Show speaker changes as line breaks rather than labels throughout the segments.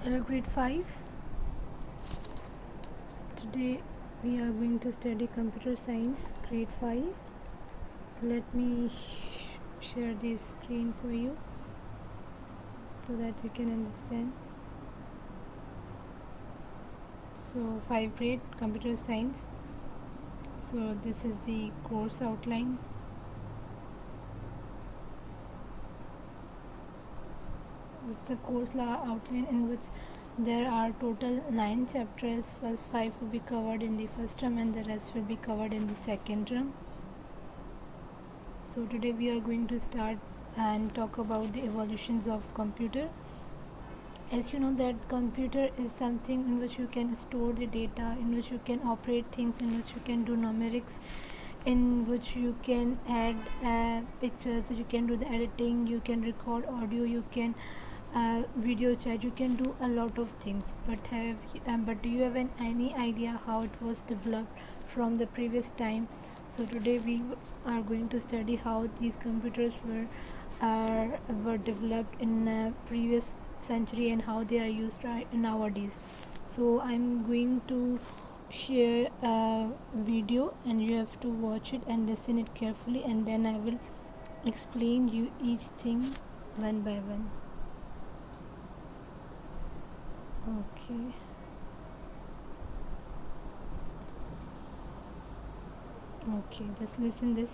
Hello grade 5. Today we are going to study computer science grade 5. Let me share this screen for you so that you can understand. So 5 grade computer science. So this is the course outline. This is the course outline in which there are total 9 chapters. First 5 will be covered in the first term and the rest will be covered in the second term. So today we are going to start and talk about the evolutions of computer. As you know that computer is something in which you can store the data, in which you can operate things, in which you can do numerics, in which you can add pictures, you can do the editing, you can record audio, you can video chat, you can do a lot of things. But do you have any idea how it was developed from the previous time? So today we are going to study how these computers were developed in previous century and how they are used nowadays. So I'm going to share a video and you have to watch it and listen it carefully, and then I will explain you each thing one by one. Okay. Okay, just listen this.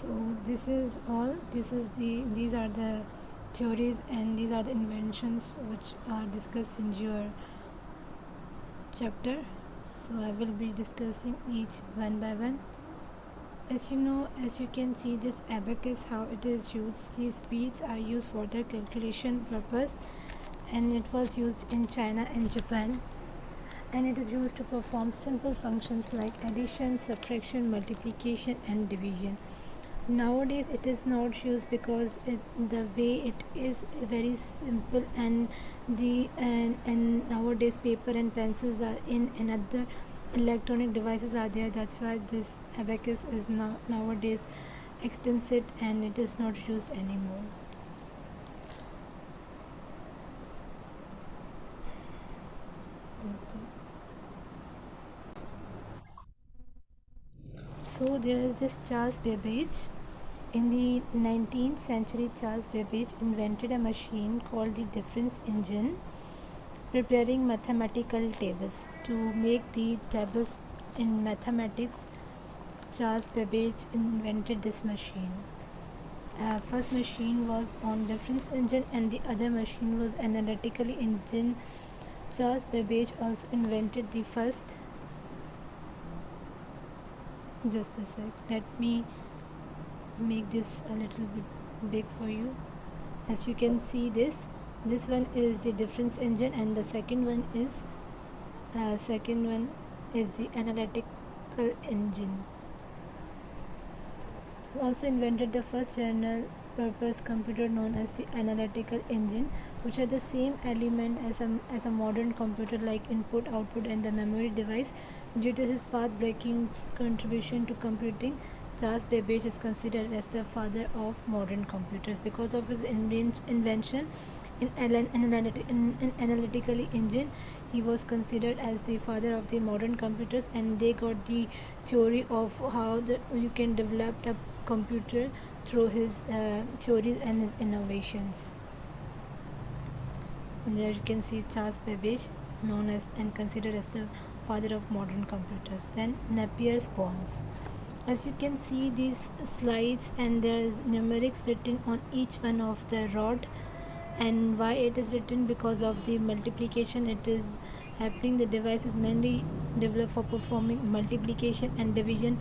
So this is all. These are the theories, and these are the inventions which are discussed in your chapter. So I will be discussing each one by one. As you can see, this abacus, how it is used. These beads are used for the calculation purpose, and it was used in China and Japan, and it is used to perform simple functions like addition, subtraction, multiplication, and division. Nowadays it is not used because the way it is very simple, and and nowadays paper and pencils are in, and other electronic devices are there. That's why this abacus is nowadays extinct, and it is not used anymore. So there is this Charles Babbage. In the 19th century, Charles Babbage invented a machine called the difference engine, preparing mathematical tables. To make the tables in mathematics, Charles Babbage invented this machine. First machine was on difference engine, and the other machine was analytical engine. Charles Babbage also invented the first. Just a sec. Let me make this a little bit big for you. As you can see, this one is the difference engine, and the second one is the analytical engine. He also invented the first general purpose computer known as the analytical engine, which are the same element as a modern computer like input, output, and the memory device. Due to his path-breaking contribution to computing, Charles Babbage is considered as the father of modern computers because of his invention in analytical engine. He was considered as the father of the modern computers, and they got the theory of how you can develop a computer through his theories and his innovations. And there you can see Charles Babbage, known as and considered as the father of modern computers. Then Napier's bonds. As you can see these slides, and there is numerics written on each one of the rod. And why it is written? Because of the multiplication it is happening. The device is mainly developed for performing multiplication and division.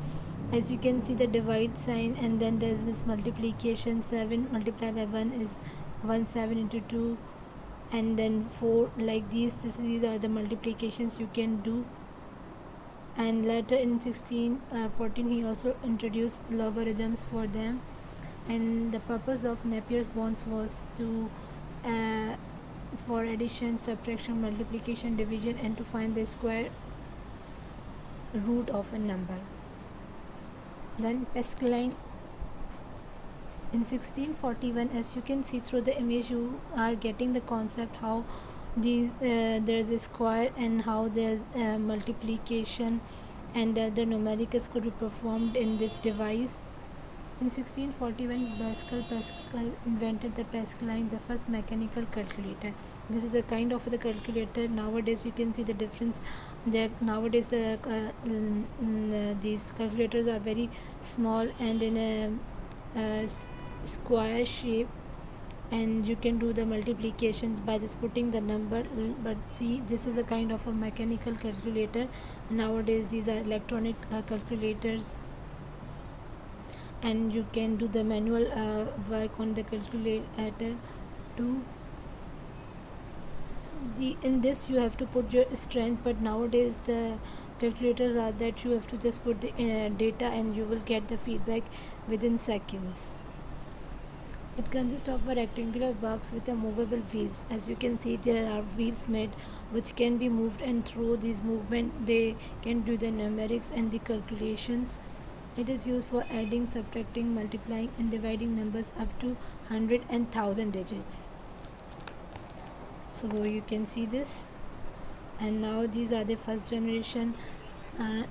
As you can see the divide sign, and then there's this multiplication. 7 multiplied by 1 is 1, 7 into 2, and then 4, like these are the multiplications you can do. And later in 1614 he also introduced logarithms for them. And the purpose of Napier's bonds was to for addition, subtraction, multiplication, division, and to find the square root of a number. Then Pascaline in 1641, as you can see through the image, you are getting the concept how there's a square, and how there's multiplication, and the numericals could be performed in this device. In 1641, Pascal invented the Pascaline, the first mechanical calculator. This is a kind of the calculator. Nowadays, you can see the difference. Nowadays, these calculators are very small and in a square shape, and you can do the multiplications by just putting the number. But see, this is a kind of a mechanical calculator. Nowadays, these are electronic calculators, and you can do the manual work on the calculator too. In this you have to put your strength, but nowadays the calculators are that you have to just put the data, and you will get the feedback within seconds. It consists of a rectangular box with a movable wheels. As you can see, there are wheels made which can be moved, and through these movement they can do the numerics and the calculations. It is used for adding, subtracting, multiplying, and dividing numbers up to 100 and 1000 digits. So you can see this. And now these are the first generation.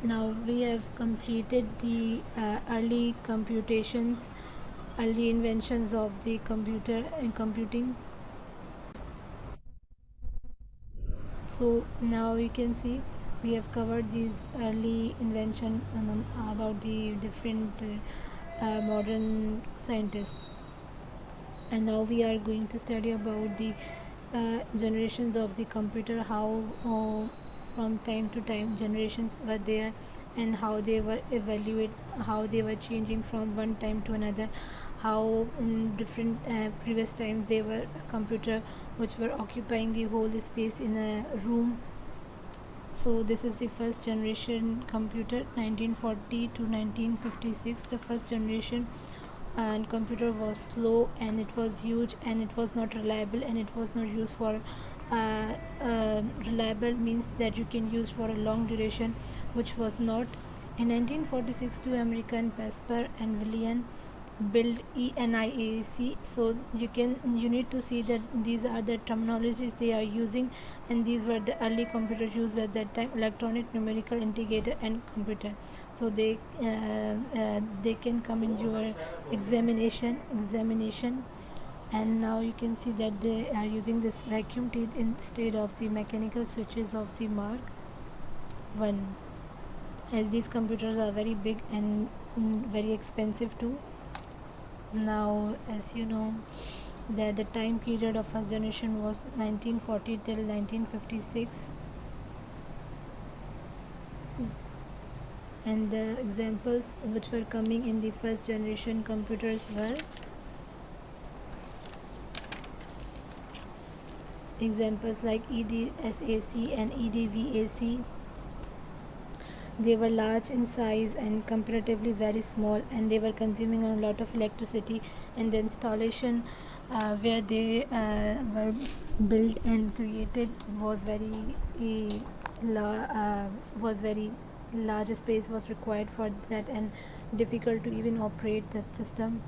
Now we have completed the early computations, early inventions of the computer and computing. So now you can see we have covered these early invention about the different modern scientists. And now we are going to study about the generations of the computer, how from time to time generations were there, and how they were evaluate, how they were changing from one time to another, how different previous times they were computer which were occupying the whole space in a room. So this is the first generation computer, 1940 to 1956. The first generation and computer was slow, and it was huge, and it was not reliable, and it was not used for reliable means that you can use for a long duration, which was not. In 1946, two American, Pasper and William, build ENIAC. So you need to see that these are the terminologies they are using, and these were the early computers used at that time: electronic, numerical, integrator, and computer. So they can come in your examination. And now you can see that they are using this vacuum teeth instead of the mechanical switches of the Mark 1, as these computers are very big and very expensive too. Now, as you know, that the time period of first generation was 1940 till 1956, and the examples which were coming in the first generation computers were examples like EDSAC and EDVAC. They were large in size and comparatively very small, and they were consuming a lot of electricity, and the installation where they were built and created was was very large space was required for that, and difficult to even operate that system.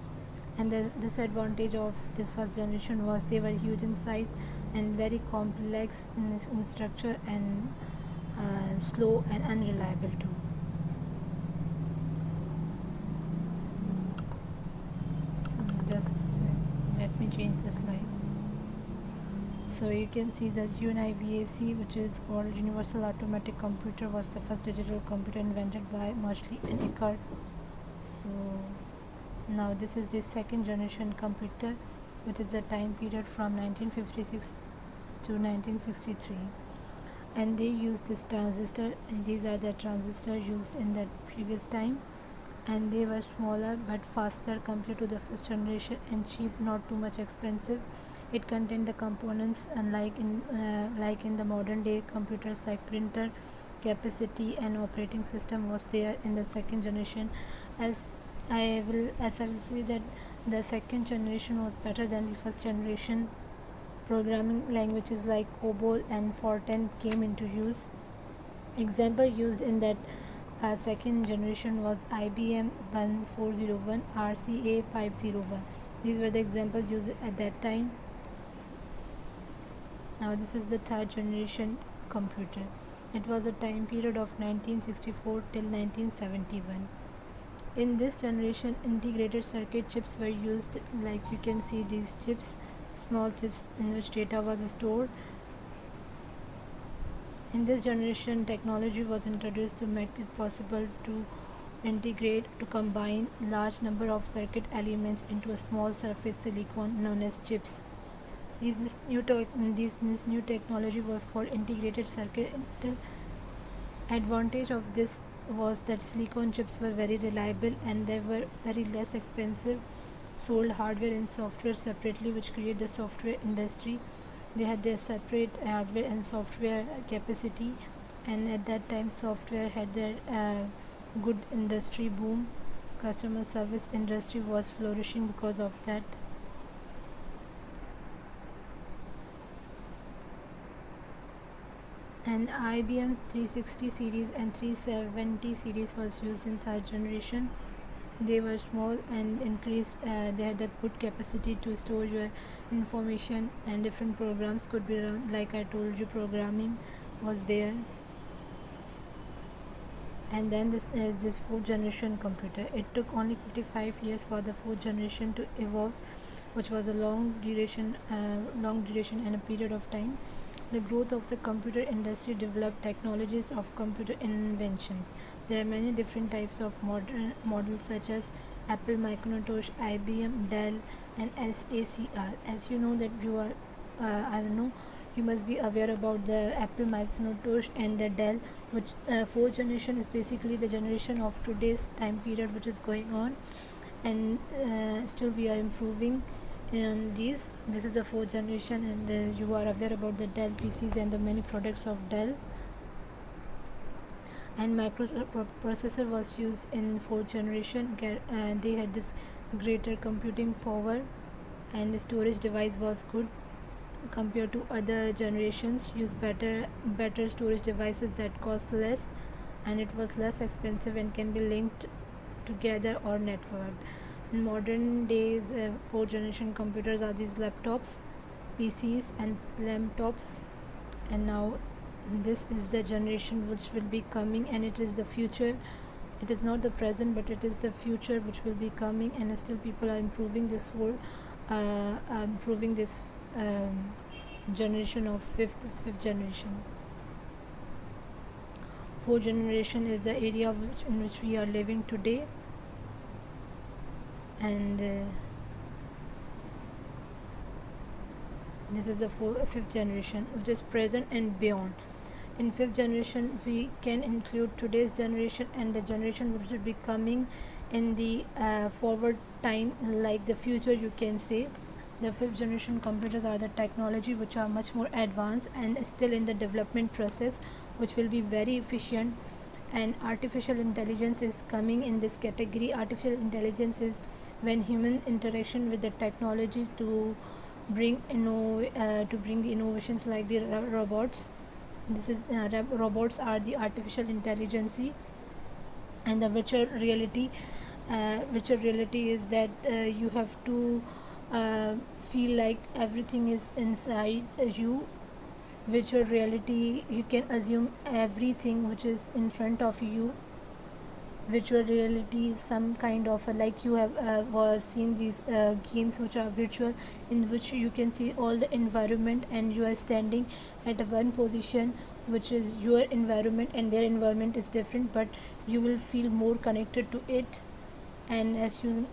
And the disadvantage of this first generation was they were huge in size and very complex in structure, and slow and unreliable too. Just a sec. Let me change the slide. So you can see that UNIVAC, which is called Universal Automatic Computer, was the first digital computer invented by Marshall and Eckert. So now this is the second generation computer, which is the time period from 1956 to 1963, and they use this transistor, and these are the transistors used in that previous time, and they were smaller but faster compared to the first generation, and cheap, not too much expensive. It contained the components unlike in the modern day computers, like printer, capacity, and operating system was there in the second generation. As I will say that the second generation was better than the first generation. Programming languages like COBOL and Fortran came into use. Example used in that second generation was IBM 1401, RCA 501. These were the examples used at that time. Now this is the third generation computer. It was a time period of 1964 till 1971. In this generation, integrated circuit chips were used, like you can see these chips, small chips in which data was stored. In this generation, technology was introduced to make it possible to combine large number of circuit elements into a small surface silicon known as chips. This new technology was called integrated circuit. The advantage of this was that silicon chips were very reliable, and they were very less expensive, sold hardware and software separately, which created the software industry. They had their separate hardware and software capacity, and at that time software had their good industry boom. Customer service industry was flourishing because of that. And IBM 360 series and 370 series was used in third generation. They were small and they had a good capacity to store your information, and different programs could be run. Like I told you, programming was there. And then this is this fourth generation computer. It took only 55 years for the fourth generation to evolve, which was a long duration and a period of time. The growth of the computer industry developed technologies of computer inventions. There are many different types of modern models, such as Apple, Macintosh, IBM, Dell, and SACR. As you know that you are, I don't know, you must be aware about the Apple, Macintosh, and the Dell, which fourth generation is basically the generation of today's time period, which is going on, and still we are improving in these. This is the fourth generation, and you are aware about the Dell PCs and the many products of Dell. And microprocessor was used in fourth generation. They had this greater computing power, and the storage device was good compared to other generations. Use better storage devices that cost less, and it was less expensive and can be linked together or networked. In modern days, fourth generation computers are these laptops, PCs, and laptops. And now this is the generation which will be coming, and it is the future. It is not the present, but it is the future which will be coming, and still people are improving this whole improving this generation of fifth generation. Fourth generation is the area in which we are living today, and this is the fifth generation, which is present and beyond. In fifth generation, we can include today's generation and the generation which will be coming in the forward time, like the future, you can say. The fifth generation computers are the technology which are much more advanced and still in the development process, which will be very efficient. And artificial intelligence is coming in this category. Artificial intelligence is when human interaction with the technology to bring the innovations like the robots. This is robots are the artificial intelligence. And the virtual reality is that you have to feel like everything is inside you. Virtual reality, you can assume everything which is in front of you. Virtual reality is some kind of like you have seen these games which are virtual, in which you can see all the environment, and you are standing at a one position which is your environment, and their environment is different, but you will feel more connected to it. And as you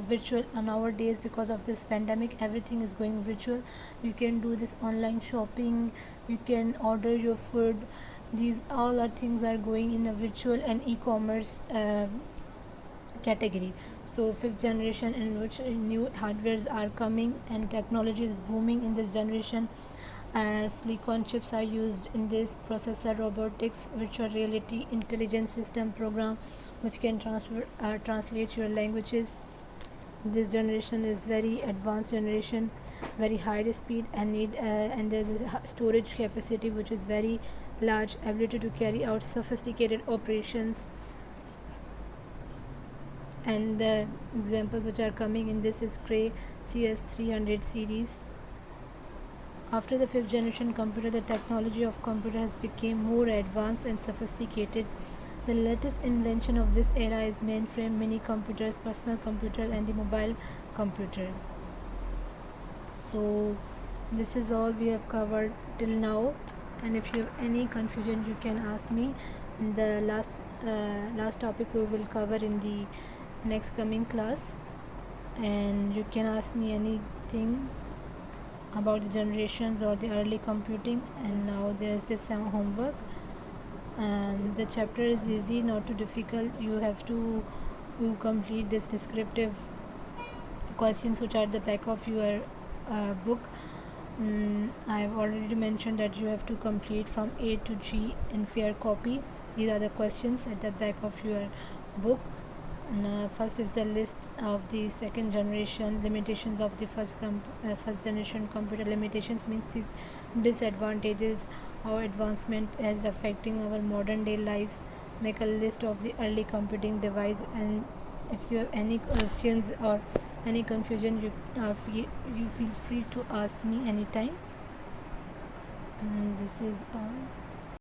virtual nowadays, because of this pandemic, everything is going virtual. You can do this online shopping, you can order your food. These all are things are going in a virtual and e-commerce category. So fifth generation, in which new hardwares are coming and technology is booming in this generation. Silicon chips are used in this processor, robotics, virtual reality, intelligent system program which can translate your languages. This generation is very advanced generation, very high speed, and need and there is a storage capacity which is very large, ability to carry out sophisticated operations. And the examples which are coming in this is Cray CS300 series. After the fifth generation computer, the technology of computer has become more advanced and sophisticated. The latest invention of this era is mainframe, mini computers, personal computers, and the mobile computer. So this is all we have covered till now, and if you have any confusion, you can ask me. And the last topic we will cover in the next coming class, and you can ask me anything about the generations or the early computing. And now there is this homework. The chapter is easy, not too difficult. You have to complete this descriptive questions which are at the back of your book. I have already mentioned that you have to complete from A to G in fair copy. These are the questions at the back of your book. And, first is the list of the second generation. Limitations of the first generation computer. Limitations means these disadvantages, how advancement is affecting our modern day lives. Make a list of the early computing device. And if you have any questions or any confusion, you feel free to ask me anytime. This is all.